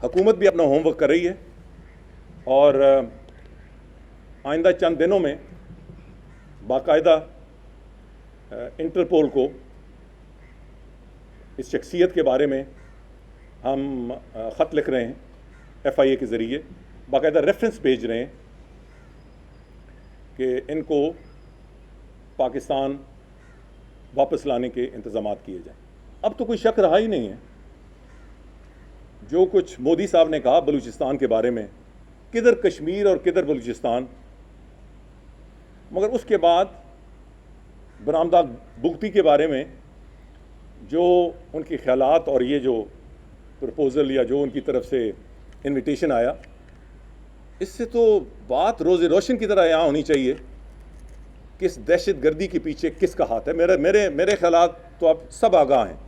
हुकूमत भी अपना होमवर्क कर रही है और आइंदा चंद दिनों में बाकायदा इंटरपोल को इस शख्सियत के बारे में हम ख़त लिख रहे हैं, FIA के ज़रिए बाकायदा रेफरेंस भेज रहे हैं कि इनको पाकिस्तान वापस लाने के इंतज़ाम किए जाएं। अब तो कोई शक रहा ही नहीं है, जो कुछ मोदी साहब ने कहा बलूचिस्तान के बारे में, किधर कश्मीर और किधर बलूचिस्तान, मगर उसके बाद बरामदा भुगती के बारे में जो उनके ख्यालात और ये जो प्रपोज़ल या जो उनकी तरफ से इनविटेशन आया, इससे तो बात रोज़े रोशन की तरह यहाँ होनी चाहिए कि इस दहशत गर्दी के पीछे किसका हाथ है। मेरे ख्यालात तो आप सब आगाह हैं